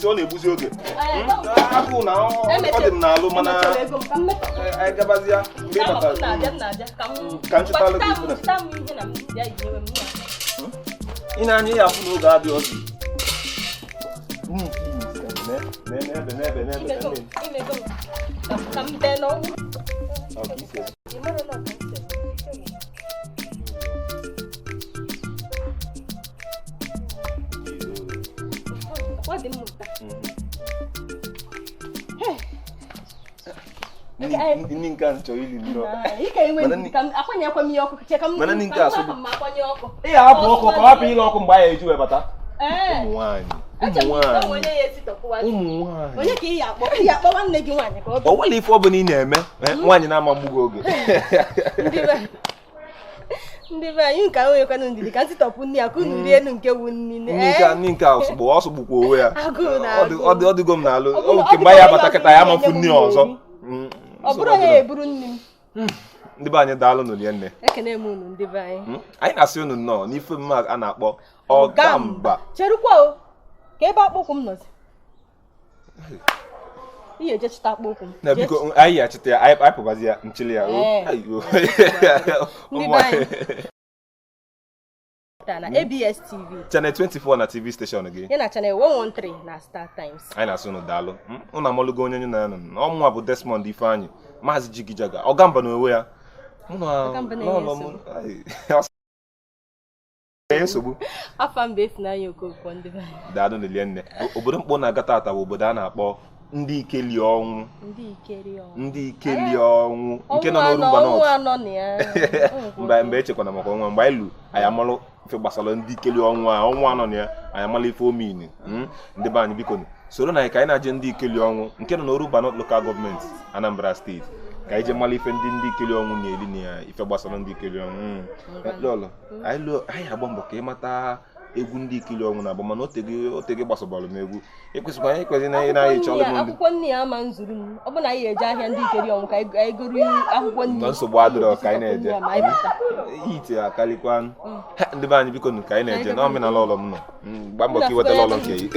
On est bousillé. Ah, on a l'eau, mana. Gabazia, quand tu parles in a year of no guardian. Ninkan choili no. Ike we kam akwanya kwa mi yoko che kam. Mana ninka so. Akwanya yoko. Hapo oko kwa wapi ile oko mba eju e bata. Umwani. Onye yesi tokuwa. Umwani. Onye ki ya akpo wanne gi nwanye ka o wele ifo bo ni na-eme nwanye na ama mgbugo oge. Ndiba yin ka onye kwa ndidi ka sitopu nni akunu ri enu nke wu nni ne. Ninka osugbo owe ya. Ọ dịgo m n'alụ. Oke mba ya bata kịta ya mafu nni ọzọ. Ọ bụrụ ha eburu nni m. Ndị be anyị daalụ n'ụlọ nne. Ekene m unu ndị be anyị. Anyị na-asị unu nnọọ n'ife mma a na-akpọ Ọgamba. Cherukwa o. Ka ebe akpụkwụ m nọzi. Ihe je chita akpụkwụ m. Na biko anyị ya chita ya anyị pụbazi ya nchili ya. Ayo. Ndị be anyị. Na ABS TV. Channel 24 na TV station gị. Ya na channel 113 na Star Times. Anyị na-asị unu daalụ. Unu amalụgo onye na ọmụnwa bụ Desmond Ifeanyị, Maazị Jigijaga, Ọgamba n'onwe ya. Ọgamba na-enye nsogbu. Afa mbe Ifunanya Okonkwo ndị be anyị. Daalụ n'elie nne. Obodo mkpọ na-aga tata bụ obodo a na-akpọ Ndị Ikelionwu. Ndị Ikelionwu. Nke nọ n'Orumba North. Mgbe echekwana maka ọnwa mgbe anyị lu anyị amalụ ife gbasara Ndị Ikelionwu a ọnwa anọ na ya anyị amalụ ife omini. Ndị be anyị biko soro na ka anyị na-aje Ndị Ikelionwu nke nọ n'Orumba North Local Government, Anambra State. Ka anyị je mmalụ ife Ndị Ikelionwu na-eli na ya ife gbasara Ndị Ikelionwu. Lolo anyị agba mbọ ka ịmata egwu Ndị Ikelionwu na-agba mana otege gbasabalụ m egwu. Ekwesịkwa na anyị na-anyị chọlụ m ndị akwụkwọ nni ya ama nzuru m. Ọ bụ na anyị eje ahịa Ndị Ikelionwu ka anyị goro akwụkwọ nni. Nsogbu adịrọ ka anyị na-eje. Ite akalikwa ndị be anyị biko ka anyị na-eje na omenala ụlọ m nọ. Gba mbọ ka iwetala ụlọ nke gị.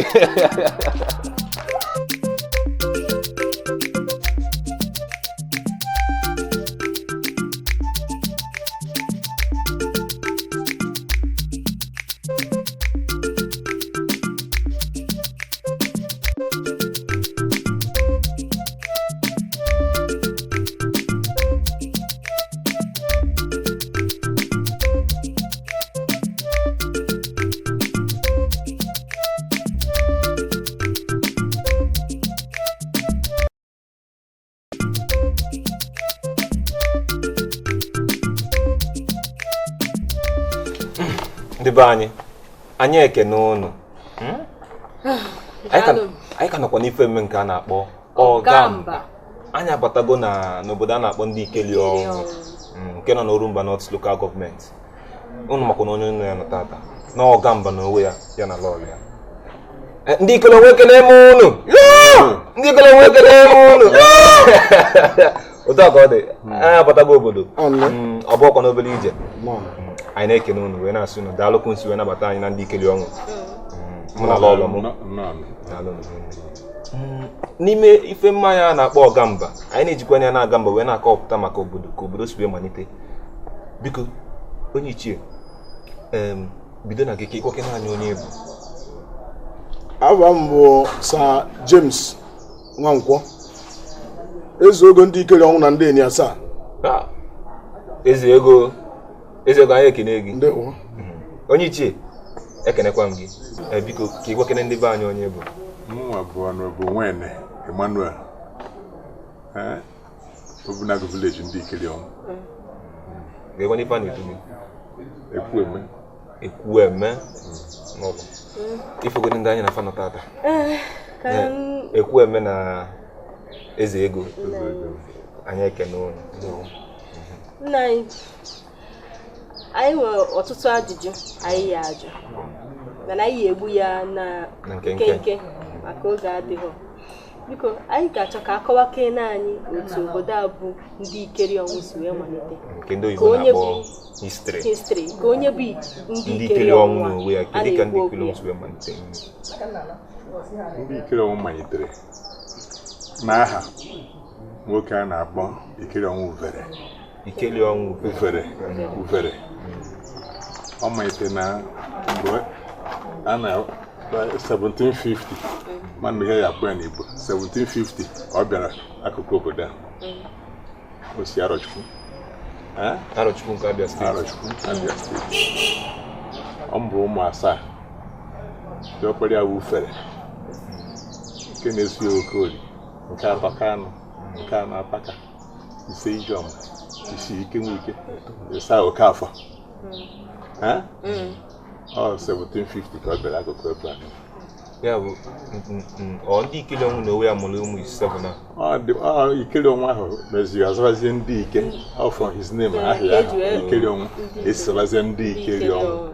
Ndị be anyị ekene unu. Anyị ka nọkwa n'ife mme nke a na-akpọ Ọgamba. Anyị abatago n'obodo a na-akpọ Ndị Ikelionwu nke nọ n'Orumba North Local Government. Unu makwa na onye nọ ya nọ tata na Ọgamba n'onwe ya na lọọlụ ya. Ndị Ikelionwu ekene m unu. Ndị Ikelionwu ekene m unu. Otu a ka ọ dị. Anyị abatago obodo. Ọ bụkwa n'obere ije. Anyị na-ekene unu wee na-asị unu daalụ ka nsi wee nabata anyị na Ndị Ikelionwu. n'ime ife mmanya na-akpọ ọgamba anyị na-ejikwa anya na agamba wee na-akọpụta maka obodo ka obodo si wee malite. Biko onye ichie bido na gị ka ịkwake naanị onye bụ. Aba m bụ Sir James Nwankwọ, eze ogo ndị Ndikelionwu na ndị enyi asaa. Eze ego anyị ekene gị. Ndewo. Onye ichie ekenekwa m gị. Biko ka ịkwakene ndị be anyị onye bụ. Mwa bụ Nwene Emmanuel, Obunagu village ndị Ndikelionwu. Ga-ekwe n'ife a na-etu gị? Ekwueme n'ụlọ. Ifegodi ndị anyị na fanọ tata. Ekwueme na eze ego. Anyị ekene ụnụ. Nna anyị nwere ọtụtụ ajụjụ anyị ya ajụ. Mana anyị egbu ya na nkenke maka oge adịghị. Biko anyị ga-achọ ka akọwakene anyị otu obodo a bụ ndị Ndikelionwu si wee malite. Nke ndị oyibo na-akpọ history. Ka onye bụ ndị Ndikelionwu n'onwe ya, kedu ka ndị Ndikelionwu si wee malite? Ndị Ndikelionwu malitere n'aha nwoke a na-akpọ Ndikelionwu Uvere. Ọ malitere na mgbe a na 1750, mmadụ ihe ya akpọ ya n'Igbo 1750 ọ bịara akụkụ obodo a. O si Arọchukwu nke Abia Steeti. Ọ mbụ ụmụ asaa dị ọkpara ya Ufere, nke na-esi Okoli, nke atọ Kanụ, nke anọ Apaka, ise Ijeọma, isi Ikenwike, ịsa Okafọ. Ọ 1750 ka ọ bịara akụkụ ebe a. Ya bụ ndị Ndikelionwu na onwe ya mụrụ ụmụ 7 na. Ndikelionwu ahụ meziri azụbazie ndị Ike. From his name ahụ ya Ndikelionwu esibazie ndị Ndikelionwu.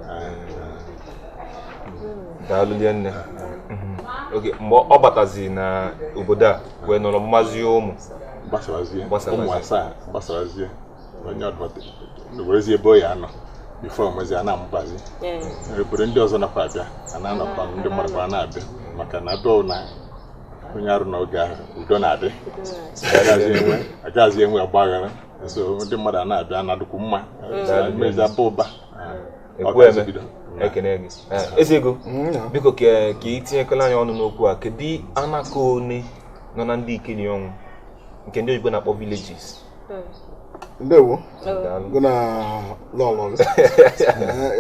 Daalụ nne. Oge mgbe ọ batazi na obodo a wee nọrọ mmazi ụmụ ụmụ asaa gbasabazie onye ọdụbata werezie ebe ya anọ bifo mwezi a na-amụbazi. Obodo ndị ọzọ nakwa abịa a na-anọkwa ndị mmadụ kwa na-abịa maka na abịa na onye arụ n'oge ahụ udo na-adị, agaghịzi enwe ọgbaghara, so ndị mmadụ a na-abịa na-adịkwu mma mezi abụ ụba. Ekene gị. Eze ego biko ka itinyekala anyị ọnụ n'okwu a, kedu anaka one nọ na ndị Ndikelionwu nke ndị oyibo na-akpọ villages? Ndewo. Gụna lọlọ.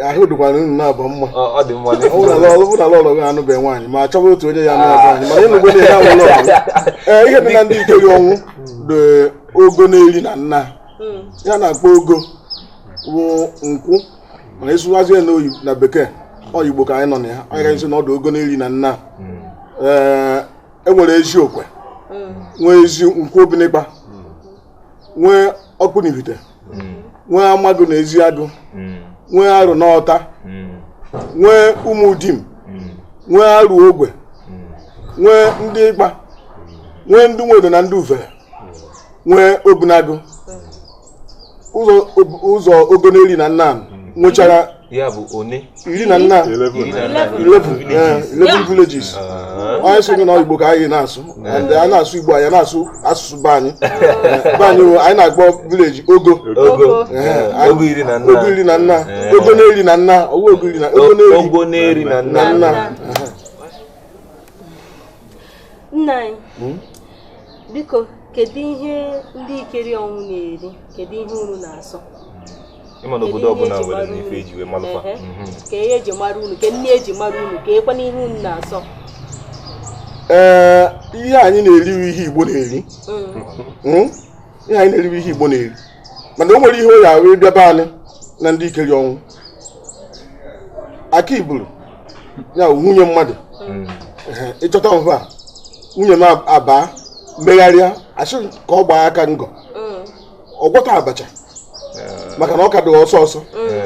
Ahụ dịkwana unu na-aba mma. Ọ dị mma. Ọ na lọlọ ga anụbe nwaanyị ma chọba otu onye ya na-aba anyị mana ịnụgwe na ya nwụrụ ọgụ. Ihe dị na ndị Ndikelionwu dị ogo na-eri na nna ya na-akpọ ogo bụ nkwụ, ma ịsụwazie na bekee Igbo ka anyị nọ na ya. Anyị ga-esi na ọdụ ogo na-eri na nna. Enwere ezi okwe, nwee ezi nkwụ Obinigba, nwee ọkpụ n'Ivite, nwee Amagụ na ezi agụ, nwee Arụ n'Ọta, nwee ụmụ Dim, nwee Arụ Ogwe, nwee ndị Ịkpa, nwee ndị Nwedo na ndị Uvere, nwee Obunagu. Ụzọ ogo na-eri na nna nwechara ya bụ one 11 villages. Anyị sị na Igbo ka anyị na-asụ, and a na-asụ Igbo anyị na-asụ asụsụ be anyị. Anyị na-akpọ village ogo iri na nna, ogo na-eri na nna, ogo na-eri na nna. Nna anyị biko kedu ihe ndị Ndikelionwu na-eri, kedu ihe unu na-asọ? Ịma na obodo ọbụla nwere n'ife eji wee malụfa. Ka ihe eji mara unu, ka nne eji mara unu, ka ekwe n'ihe unu na-asọ. Ihe anyị na-eri ihe Igbo na-eri. Ihe anyị na-eri ihe Igbo na-eri. Mana o nwere ihe o ya wee bịaba anyị na ndị Ndikelionwu. Aka iburu ya nwunye mmadụ. Ịchọta mfe a nwunye m aba megharịa asị ka ọ gbaa aka ngọ. Ọ gwọta abacha maka na ọ ka dị ọsọ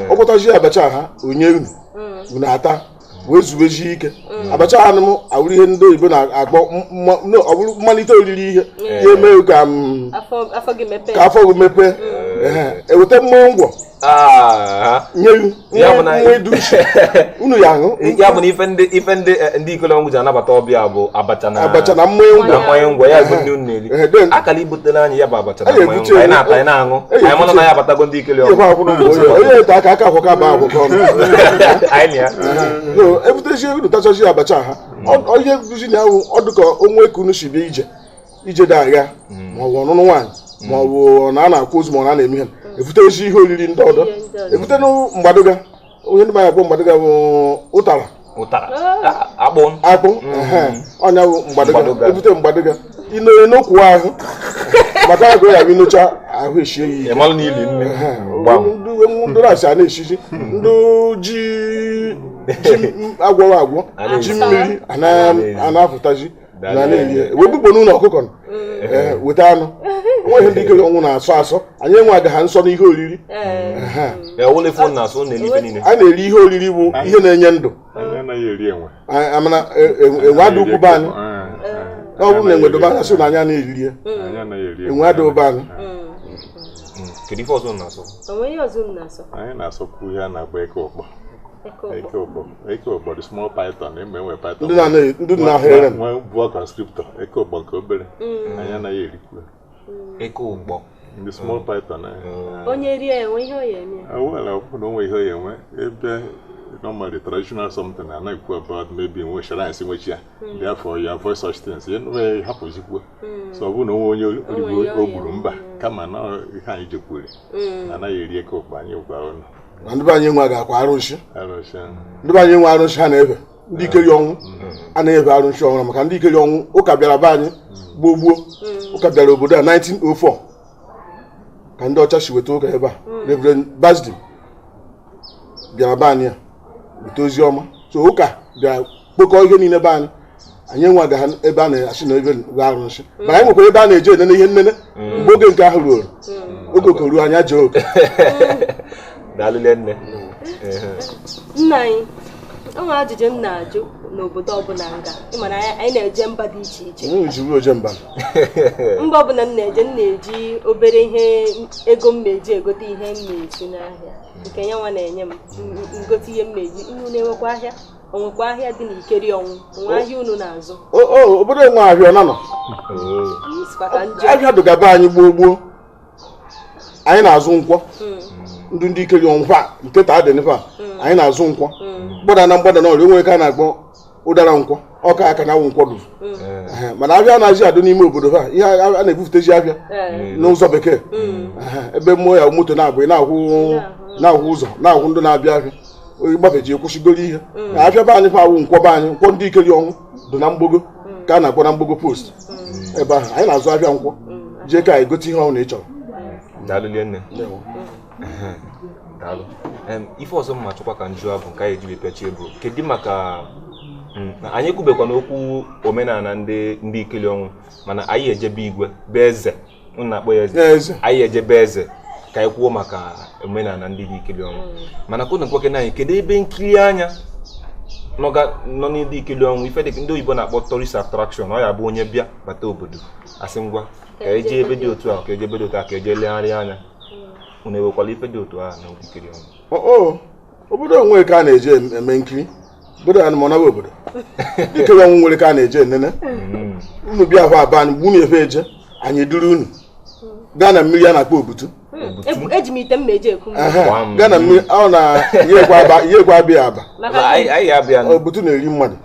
ọ gwọtazi abacha ha onye unu ata wee zubezie ike. Abacha ha m awụrụ ihe ndị oyibo na-akpọ ọ bụrụ mmalite oriri ihe ya eme ka afọ gị mepee. eweta mmụọ ngwọ nye unu ya ahụ ya bụ na ife ndị Ikelionwu ji anabata ọbịa bụ abacha na mmanya ngwọ ya bụ ndị unu na-eri akala ibutere anyị ya bụ abacha na mmanya ngwọ anyị na-ata anyị na-aṅụ anyị mana na ya abatago ndị Ikelionwu onye ete aka akwụkwọ aba akwụkwọ ebutezi unu tachazi abacha ha onye duzi na ahụ ọ dịka onwe ka unu si bịa ije dị agha maọbụ ọnụnụ nwaanyị maọbụ na a na-akwụ ozu ma na na-eme ihe ebutezi ihe oriri ndị ọdọ ebute mgbadoga onye ndị manya akpọ mgbadoga bụ ụtara akpụ ọnya bụ mgbadoga ebute mgbadoga inoye n'okwu ahụ maka agụ ya bụ inocha ahụ eshie ya ndị rasị a na-eshizi ndị ji agwọrọ agwọ ji mmiri a na-apụtazi na na-eri wee bukpo n'ụlọ ọkụkọ weta anụ onweghị ndị Ikelionwu na-asọ asọ anyị enwe agaha nsọ n'ihe oriri a na-eri ihe oriri bụ ihe na-enye ndụ amana enwe adị ukwu be anyị ọ bụrụ na enwe dobe anya sị na anya na-eriri ya enwe adị ụba anyị anyị na-asọkwu ihe a na-agba eke ụkpọ the small python enwe python ndị na-ahịrị nwe bụọ conscriptor eke ụkpọ nke obere anyị anaghị erikwu eke ụgbọ the small python onye rie enwe ihe ọ ya eme na onwe ihe ọ ya enwe ebe normally traditional something I know about maybe in which shrines in which therefore you avoid such things. You know, happens equal. So we know when you Ogurumba, come on now, you can't do it. And I hear cook by you. And the Banyaga Quarush, the Banyaga Haneve, Ndikelionwu, and Eva Aron Show, and Ndikelionwu, Okabelabani, Bubu, Okabelo Obodo 1904. And daughter she would talk about Reverend Basdi, Biarabania. Bitozioma so ụka bịa kpokọ ihe niile be anyị anyị nwaga ebe a na-asị na ebe ga-arụ nsị ma anyị nwekwara ebe a na-eje ene ihe nnene mgbe oge nke ahụ ruo oge koruo anya jee oke daalụle nne nna anyị onwe ajụjụ m na-ajụ n'obodo ọbụla nga ịmana anyị na-eje mba dị iche iche mba ọbụla m na-eji obere ihe ego m na-eji egote ihe m na-eji n'ahịa nke ya nwa na-enye m ngote ihe m na-eji unu na-enwekwa ahịa onwekwa ahịa dị n'Ikelionwu onwe ahịa unu na-azụ obodo enwe ahịa ọ nọ ahịa dụgaba anyị gboo anyị na-azụ nkwọ ndị Ikelionwu fa nketa adị nfa anyị na-azụ nkwọ mgbada na ọrụ enwere ka a na-akpọ ụdara nkwọ ọka aka na awụ nkwọ dụrụ mana abịa na-azị adụ n'ime obodo ha ihe a na-ebufutezi abịa n'ụzọ bekee ebe mmụọ ya moto na-abụ na-ahụ ụzọ na-ahụ ndị na-abịa abịa onye gbafeji ekwụsịgoro ihe na-abịa be anyị fa awụ nkwọ be anyị nkwọ ndị Ikelionwu dị na mgbogo ka a na-akpọ na mgbogo post ebe ahụ anyị na-azụ abịa nkwọ jee ka anyị gote ihe ọhụrụ ị chọrọ. Ife ọzọ mma chọkwa ka njụ abụ nke anyị ji wepịachi ego kedu maka anyị ekwubekwa n'okwu omenala ndị Ikelionwu mana anyị ejebe igwe be eze na-akpọ ya eze anyị ejebe eze ka anyị kwuo maka omenala ndị Ikelionwu mana kwụna nkwake na anyị kedu ebe nkiri anya nọ n'ndị Ikelionwu ife dịka ndị oyibo na-akpọ tourist attraction ọ ya bụ onye bịa bata obodo asị ngwa ka eje ebe dị otu a ka eje ebe dị otu a ka eje legharị anya unu ewekwala ife dị otu a na Ikelionwu obodo onwe ka a na-eje eme nkiri obodo anyị mọnawa obodo Ikelionwu nwere ka a na-eje enene unu bịa ahụ aba anyị gbunu efe eje anyị duru unu gaa na mmiri a na-akpọ Obutu eji m ite mmeje ekwu gaa na mmiri ọ na ihekwa abịa aba Obutu na-eri mmadụ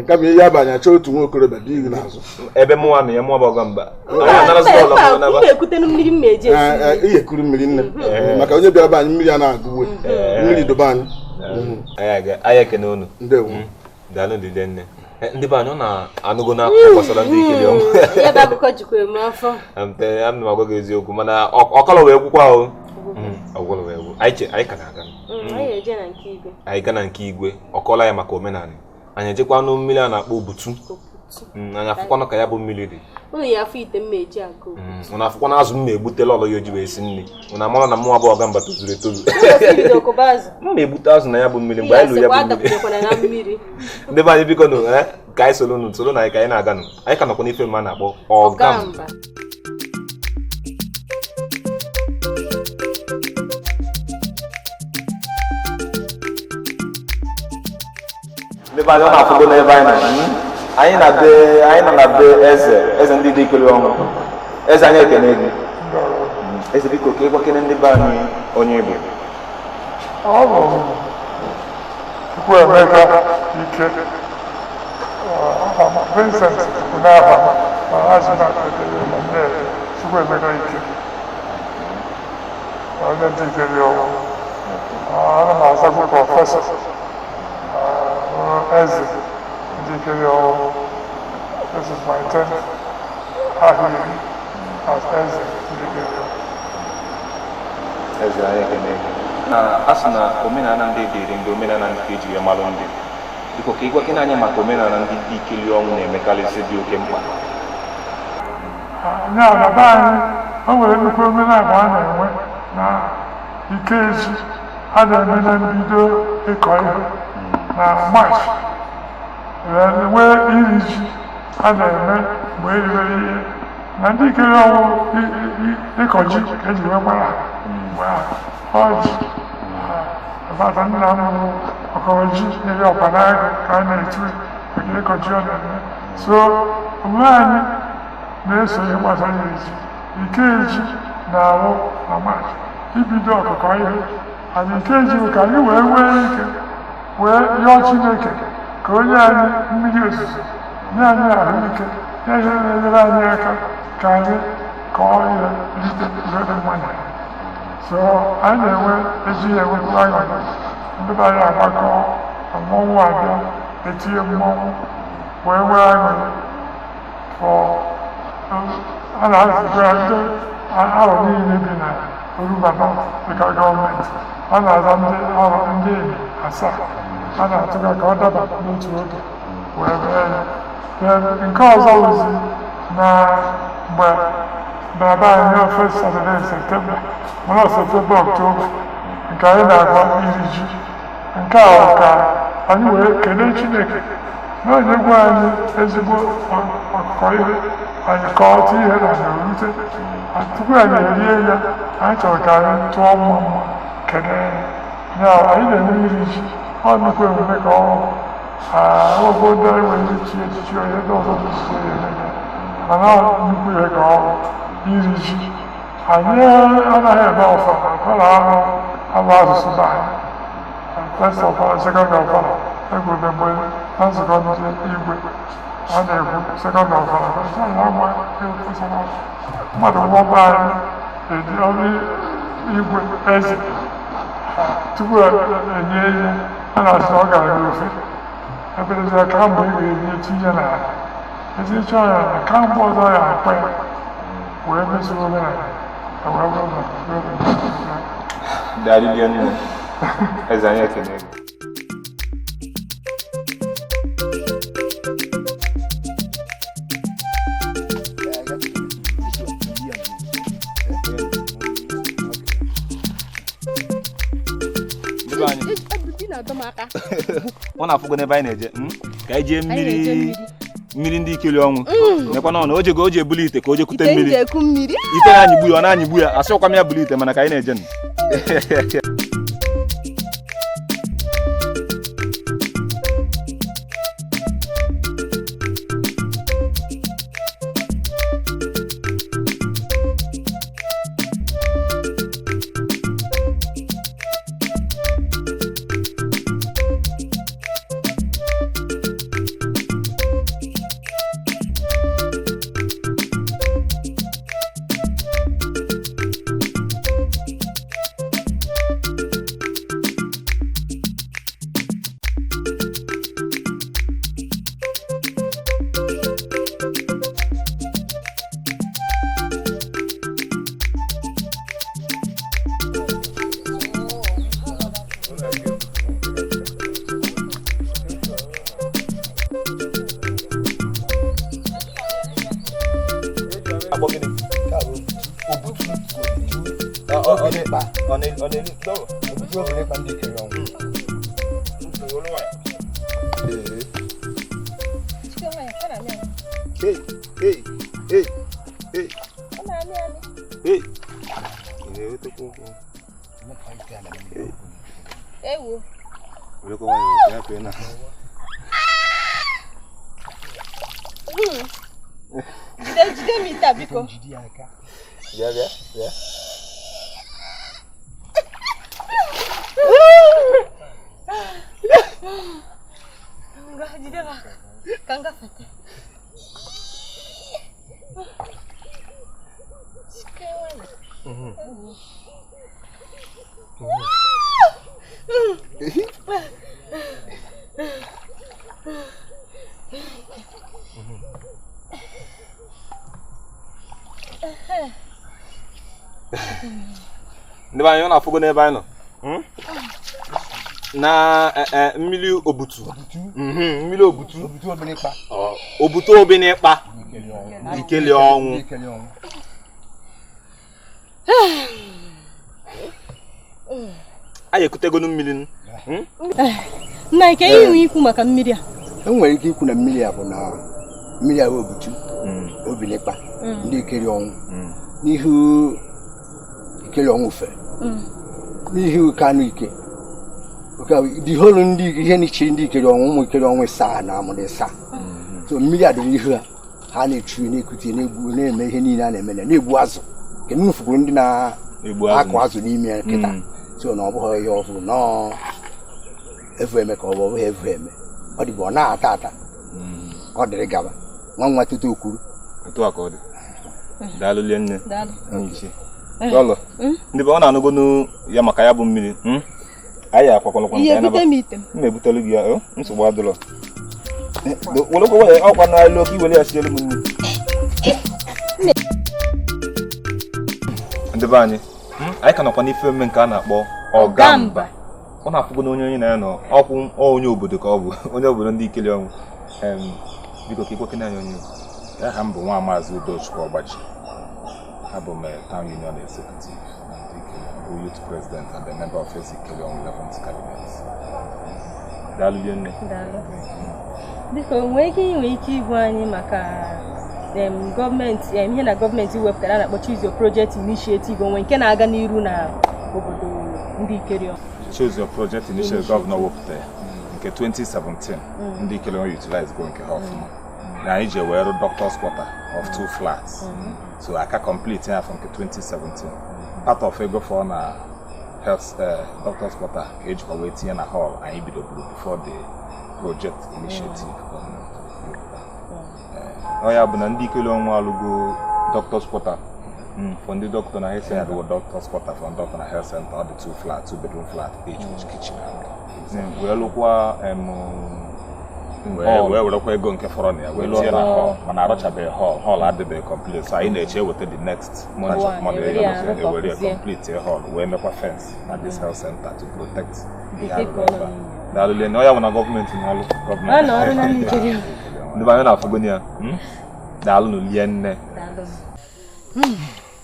kama ihe abanye achọ otu nwa okorobịa dị ihu n'azụ ebe mụnwa na ya mụọ bụ OGAMBA ihe kuru mmiri nne maka onye bịara be anyị mmiri a na-agụwe mmiri dobe anyị anyị ekene unu ndewo daalụ dịde nne ndị be anyị ọ na-anụgo n'akụkọ gbasara ndị Ikelionwu am na agwa gị eziokwu mana ọkọlọ wee gwụkwa ahụ ọgwụlọ wee gwụ anyị ka na-aga anyị ga na nke igwe ọkọla ya maka omenala anyị ejekwa nụ mmiri a na-akpọ Obutu anyị afụkwanụ ka ya bụ mmiri dị ụnụ afụkwana azụ m na-egbutela ọlọ ya oji wee si nri ụnụ amara na mụnwa bụ OGAMBA tozuru etozu m na-egbute azụ na ya bụ mmiri mgbe anyị lụrụ ya bụ mmiri ndị be anyị biko nụ ka anyị soro na anyị ka anyị na-aga nụ anyị ka nọkwa n'ife mma a na-akpọ OGAMBA Ndị be anyị na-afụgo n'ebe anyị nọ na be eze ndị Ndikelionwu. Eze anyị ekene gị. Eze biko ka ịgwakene ndị be anyị onye Igbo. Ọ bụ Chukwuemeka Ike Vincent Unaha ma azụ na-akpatara na nne Chukwuemeka Ike onye Ndikelionwu. Ana m azakwu prọfesọ Eze Ndikelionwu. This is my 10th ahịrị as Eze Ndikelionwu. Eze anyị ekene gị. Na asị na omenala ndị dịrị ndị omenala nke eji malụ ndị. Biko ka ịgwakene anyị maka omenala ndị Ndikelionwu na-emekarịsị dị oke mkpa. Nya na be anyị o nwere nnukwu omenala a na-enwe na Ikeji a na-eme na mbido ịkọ ihe na March. Nwee iri ji a na-eme mgbe eriwere ihe na Ndikelionwu ịkọ ji ka eji wee gbara mgbe ọjị bata nna m bụ ọkọrọ ji nyere ọkpanagụ ka a na-etu maka ịkọ ji ọ na-eme. So omume anyị na-eso ihe gbasara iri ji. Ikeji na-awụ na March ibido ọkụkọ ihe anyị Ikeji bụ ka anyị wee nwee ike wee yọọ Chineke ka onye anyị mmiri ozuzo nye anyị ahụike nye ihe na-enyere anyị aka ka anyị kọọ ihe rite ihe dị mma na ya. So anyị na-enwe ezi enwekwu aṅụrị ndị be anyị agbakọ mmọnwụ abịa etinye mmọnwụ wee nwee aṅụrị a na-azụga ndị arọ niile bi na Orubaba dịka gọọmenti. A na-aza ndị arọ ndị enyi 7 a na-atụga ka ọ daba n'otu oge wee mee ya. Nke ọzọ wụzi na mgbe baba anyị first Saturday in September mana September October nke anyị na-agba iri ji. Nke a ka anyị wee kelee Chineke na onye gwa anyị ezigbo ọkụkọ ihe anyị kọọta ihe na na-erute. Tupu anyị erie ya anyị chọrọ ka anyị tụọ mma kelee ya. Anyị na-eme iri ji ọ nnukwu emume ka ọgwụgwọ ndị anyị nwere ichi echichi onye ndị ọzọ bụsie ya eme mana nnukwu ihe ka iri ji. Anyị anaghị eme ọfala ọfala ahụ abụ asụsụ be anyị. First ọfala second ọfala egwube mgbe na nzukọ ndị igwe a na-ekwu second ọfala agba mmadụ nwọba anyị eji ọrụ igwe eze tupu enye ihe a na-asị ọ gara n'ofe eberezi ka mgbe ị ga-eji etinye na ya etinyecha ya na ka mgbe ọzọ ya akpa ya wee mesoro omenala wee bụrụ na Dalili nne eze anyị ekene gị. Ọ na-afụgo n'ebe anyị na-eje ka anyị jee mmiri ndị Ndikelionwu. Nekwa na o ji ebuli ite ka o jekute mmiri ite na-anyịgbu ya ọ na-anyịgbu ya asịkwa m ya buli ite mana ka anyị na-eje Jide mi ita biko. Yeah. Jide ba. Kanga fete. Ndị anyị na-afụgo n'ebe anyị nọ na mmiri obutu mmiri obutu obutu obinikpa Ndikelionwu anyị ekutegonu mmiri nna ike inwe ikwu maka mmiri a enwere ike ikwu na mmiri a bụ na mmiri a obutu obinikpa Ndikelionwu n'ihu Ndikelionwu fe n'ihu Kanu ike the whole ndị ihe n'ichiri Ndikelionwu ụmụ Ndikelionwu saa na amụrụ saa so mmiri a dị n'ihu ha na-echu na-ekute na-eme ihe niile a na-eme na-egbu azụ nke nnufuguru ndị na-akụ azụ n'ime nkịta so na ọ bụghị ihe ọfụ nọ efu eme ka ọ bụghị efu eme ọ dịbụ ọ na-ata ata ọ dịrị gaba nwa tutu okwuru otu aka ọ dị daalụ nne daalụ ndị be ọ na-anụgonu ya maka ya bụ mmiri anyị akwakwalakwa nke anyị na-ebutelu gị ya nsogbu adịrọ ọkwa n'alụ oke iwere ya sielu m nri ndị be anyị ka nọkwa n'ife mme nke a na-akpọ ọgamba ọ na-afụgo na onye na ya nọ ọkwụ onye obodo ka ọ bụ onye obodo Ndikelionwu biko ka ikwekene anyị onye aha m bụ nwa maazị Udochukwu Ọgbaji abụ m Town Union Executive bụ Youth President and a member of Ndikelionwu 11th Cabinet. Daalụ nne. Biko nwee ike igwe anyị maka gọọmenti ihe na gọọmenti wepụtara na-akpọ Choose Your Project Initiative onwe nke na-aga n'iru na obodo Ndikelionwu. Choose Your Project Initiative gọvanọ wepụtara nke 2017 Ndikelionwu utilize go nke ha ọfụma na anyị ji were doctor's quarter of 2 flats so aka complete ya from 2017 part of ego for na health doctor's quarter ka ejikwa wee tinye na hall anyị bidoburu before the project initiative ya bụ na Ndikelionwu alụgo doctor's quarter for ndị doctor na health center do doctor's quarter for doctor na health center all the 2 flats 2 bedroom flat each with kitchen wee lụkwa wee werekwa ego nke fọrọ na ya wee tinye na hall mana arọchabeghị hall adịbeghị complete so anyị na-eche weta the next month ewere complete hall wee mekwa fence na this health center to protect daalụ na ya bụ na gọọmenti na-alụ gọọmenti ndị anyị na-afụgoni ya daalụ n'olie nne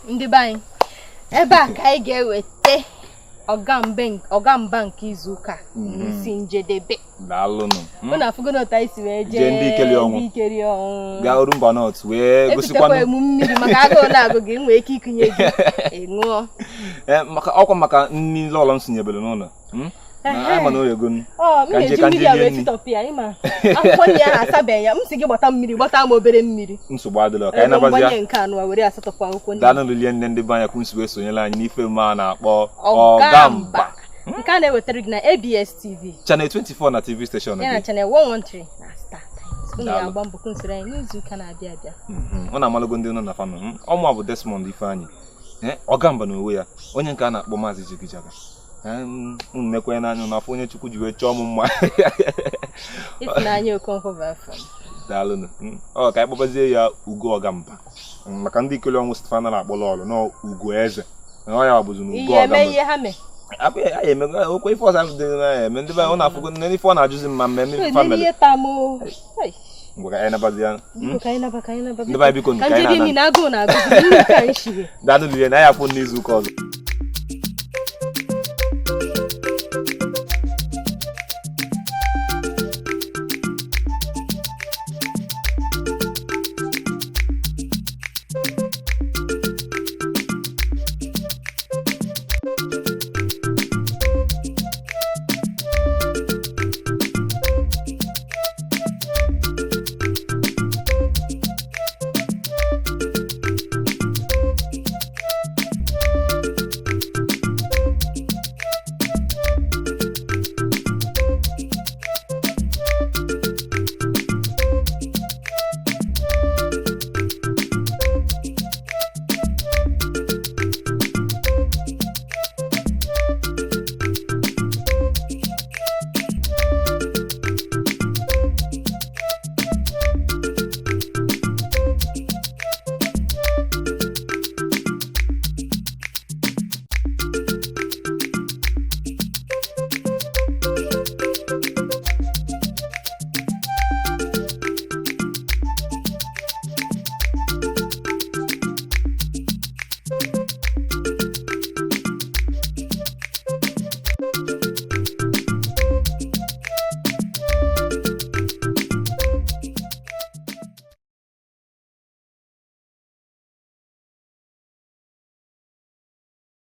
ndị be anyị ebe a ka anyị ga-eweta ọgamba nke izu ụka isi njedebe daalụnụ unu afụgo na anyị si wee jee Ndikelionwu gaa oru mba nọt wee gosikwanụ emu mmiri maka agụụ na-agụ gị nwee ike ikunye gị ịṅụọ ọkwa maka nni lọlọ m sinyebere n'ụlọ anyị ma na oye gonu ka nje mmiri a wee chịtọpụ ya ịma akwụkwọ nri ahụ asabeghị ya m si gị gbata mmiri gbata m obere mmiri nsogbu adịrọ ka anyị nabazi ya nke anụ were asatọpụ akwụkwọ nri daalụ n'olie nne ndị be anyị kwunsi wee sonyela anyị n'ife mme a na-akpọ ọgamba nke a na-ewetara gị na ABS TV channel 24 na TV station ya na channel 113 na Star Times unu ga-agba mbọ konsere anyị n'izu ụka na-abịa abịa ọ na-amalụgo ndị nọ na fanụ ọmụ bụ Desmond Ifeanyị ọgamba na onwe ya onye nke a na-akpọ Maazị Jigijaga nnekwe n'anya n'afọ onye Chukwu ji wee chọọ m mma ịfụnanya Okonkwo bụ afọ daalụnụ ka anyị kpọbazie ya Ugo Ọgamba maka Ndikelionwu Stefana na-akpọrọ ọrụ na Ugo Eze na ya bụzi na Ugo Ọgamba ihe ha mee anyị emego okwe ife ọzọ dị na-eme ndị be ọ na-afụgo nne ife ọ na-ajụzi mma mmemme family ngwa ka anyị nabazi ya ndị be biko nke anyị na-agụ daalụ na ya afọ n'izu ụka ọzọ